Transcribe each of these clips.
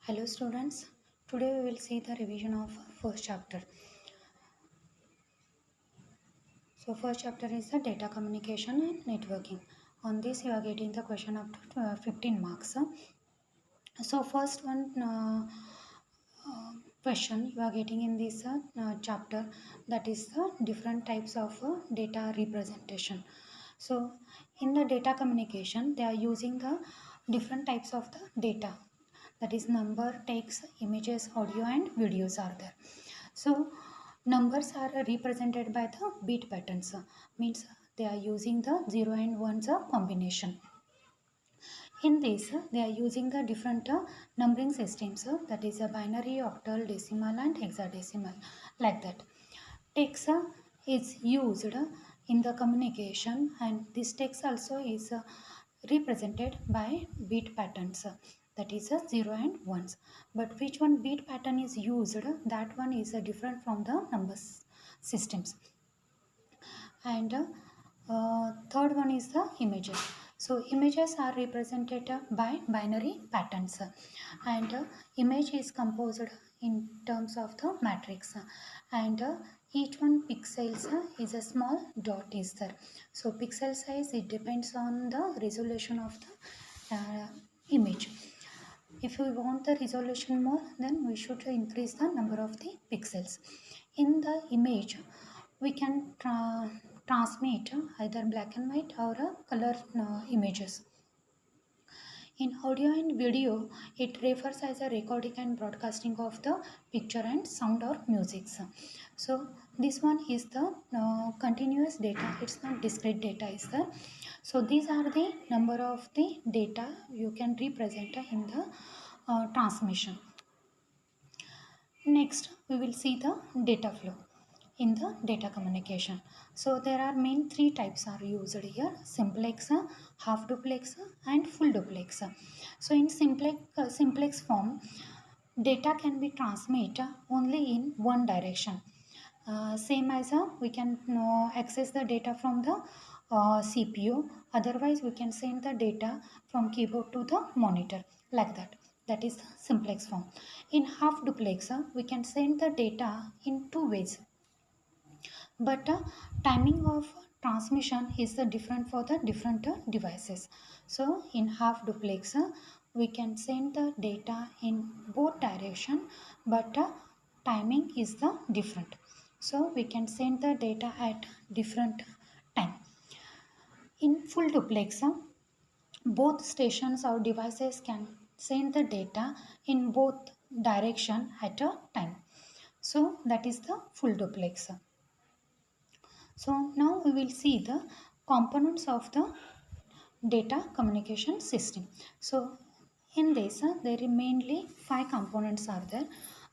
Hello students, today we will see the revision of first chapter. So first chapter is the data communication and networking. On this you are getting the question up to 15 marks. So first one question you are getting in this chapter, that is the different types of data representation. So in the data communication they are using the different types of the data, that is number, text, images, audio and videos are there. So numbers are represented by the bit patterns, means they are using the 0 and 1's combination. In this, they are using the different numbering systems, that is a binary, octal, decimal and hexadecimal, like that. Text is used in the communication, and this text also is represented by bit patterns, that is 0 and 1's. But which one bit pattern is used, that one is different from the numbers systems. And third one is the images. So images are represented by binary patterns, and image is composed in terms of the matrix, and each one pixels is a small dot is there. So pixel size, it depends on the resolution of the image. If we want the resolution more, then we should increase the number of the pixels. In the image, we can transmit either black and white or color images. In audio and video, it refers as a recording and broadcasting of the picture and sound or music. So this one is the continuous data, it's not discrete data is there. So these are the number of the data you can represent in the transmission. Next, we will see the data flow in the data communication. So there are main three types are used here: simplex, half duplex and full duplex. So in simplex form, data can be transmitted only in one direction. Same as we can access the data from the CPU, otherwise we can send the data from keyboard to the monitor, like that. That is the simplex form. In half duplex, we can send the data in two ways, but timing of transmission is different for the different devices. So in half duplex, we can send the data in both direction, but timing is the different. So we can send the data at different time. In full duplex, both stations or devices can send the data in both direction at a time. So that is the full duplex. So now we will see the components of the data communication system. So in this, there are mainly 5 components are there.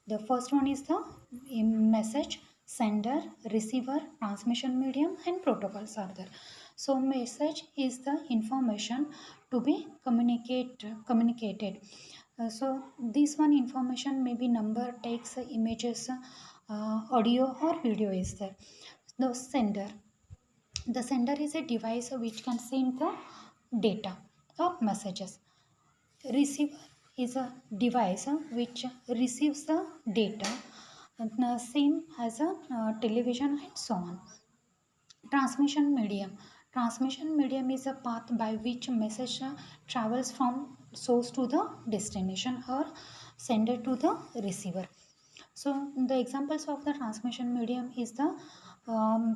The first one is the message, sender, receiver, transmission medium and protocols are there. So message is the information to be communicated. So this one information may be number, text, images, audio or video is there. The sender is a device which can send the data or messages. Receiver is a device which receives the data, same as a television and so on. Transmission medium is a path by which message travels from source to the destination or sender to the receiver. So the examples of the transmission medium is the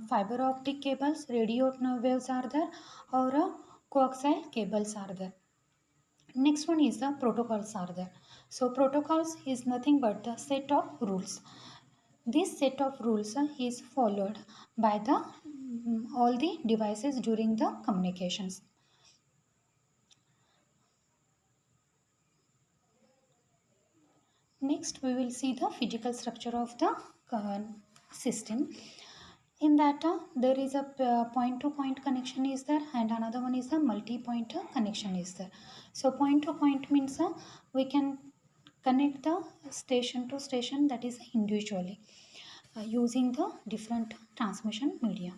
fiber optic cables, radio waves are there, or coaxial cables are there. Next one is the protocols are there. So protocols is nothing but the set of rules. This set of rules is followed by the all the devices during the communications. Next, we will see the physical structure of the system. In that, there is a point-to-point connection is there, and another one is the multi-point connection is there. So point-to-point means we can connect the station to station, that is individually, using the different transmission media.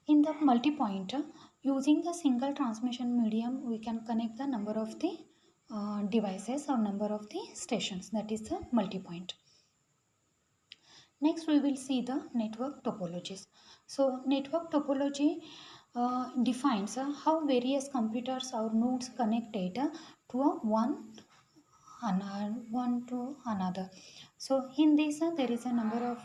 In the multi-point, using the single transmission medium, we can connect the number of the devices or number of the stations, that is the multi-point. Next we will see the network topologies. So network topology defines how various computers or nodes connect data to one to another. So in this there is a number of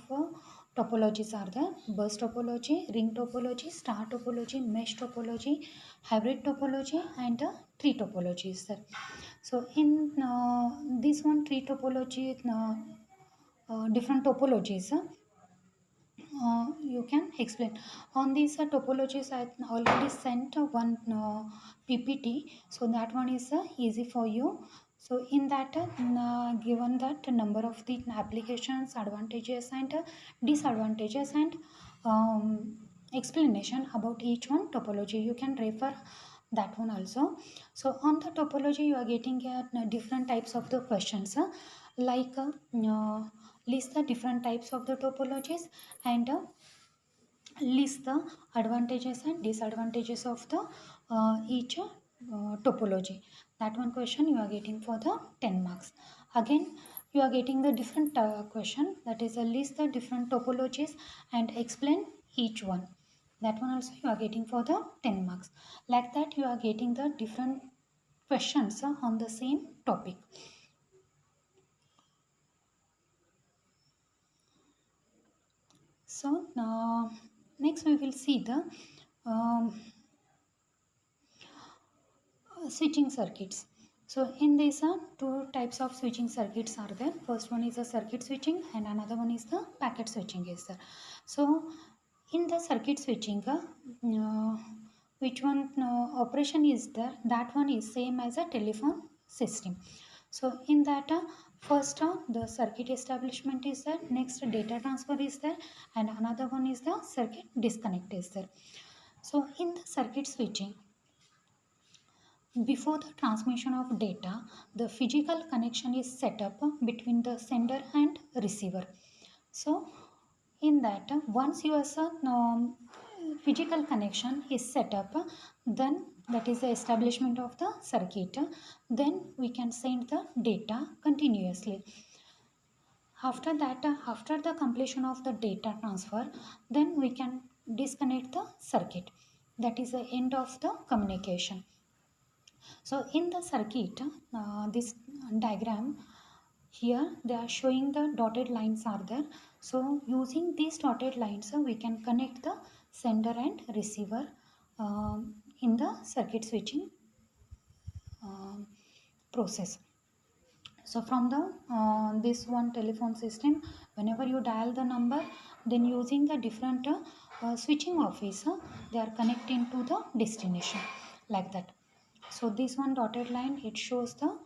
topologies are there: bus topology, ring topology, star topology, mesh topology, hybrid topology, and tree topology is there. So in this one tree topology, different topologies you can explain. On these topologies, I already sent one PPT, so that one is easy for you. So in that, given that number of the applications, advantages and disadvantages, and explanation about each one topology, you can refer that one also. So on the topology, you are getting different types of the questions, like list the different types of the topologies, and list the advantages and disadvantages of the each topology. That one question you are getting for the 10 marks. Again you are getting the different question, that is a list the different topologies and explain each one. That one also you are getting for the 10 marks. Like that you are getting the different questions on the same topic. So next we will see the switching circuits. So in this two types of switching circuits are there. First one is a circuit switching and another one is the packet switching is there. So in the circuit switching, which one operation is there, that one is same as a telephone system. So in that first the circuit establishment is there, next data transfer is there, and another one is the circuit disconnect is there. So in the circuit switching, before the transmission of data, the physical connection is set up between the sender and receiver. So, in that, once your physical connection is set up, then that is the establishment of the circuit, then we can send the data continuously. After that, after the completion of the data transfer, then we can disconnect the circuit. That is the end of the communication. So in the circuit, this diagram here, they are showing the dotted lines are there. So using these dotted lines, we can connect the sender and receiver in the circuit switching process. So from the this one telephone system, whenever you dial the number, then using the different switching office, they are connecting to the destination, like that. So this one dotted line, it shows the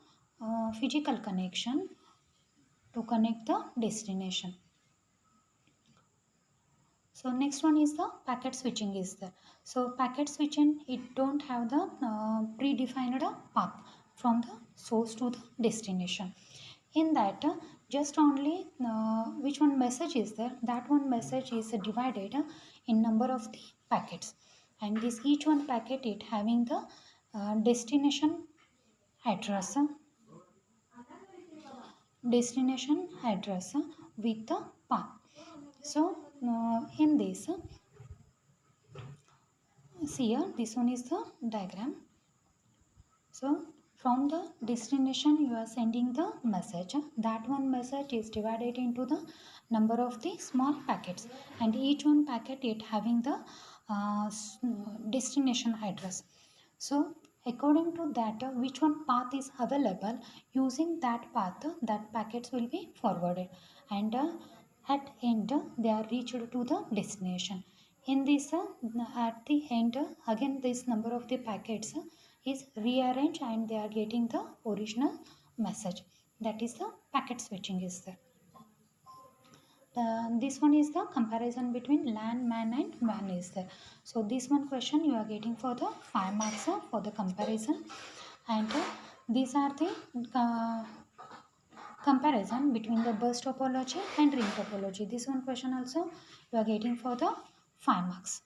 physical connection to connect the destination. So next one is the packet switching is there. So packet switching, it don't have the predefined path from the source to the destination. In that, just only which one message is there, that one message is divided in number of the packets, and this each one packet it having the destination address with the path. So in this, see here, this one is the diagram. So from the destination you are sending the message, that one message is divided into the number of the small packets, and each one packet it having the destination address. So according to that, which one path is available, using that path that packets will be forwarded, and at end they are reached to the destination. In this at the end, again this number of the packets is rearranged and they are getting the original message. That is the packet switching is there. This one is the comparison between LAN, MAN and WAN is there. So this one question you are getting for the 5 marks for the comparison, and these are the comparison between the bus topology and ring topology. This one question also you are getting for the 5 marks.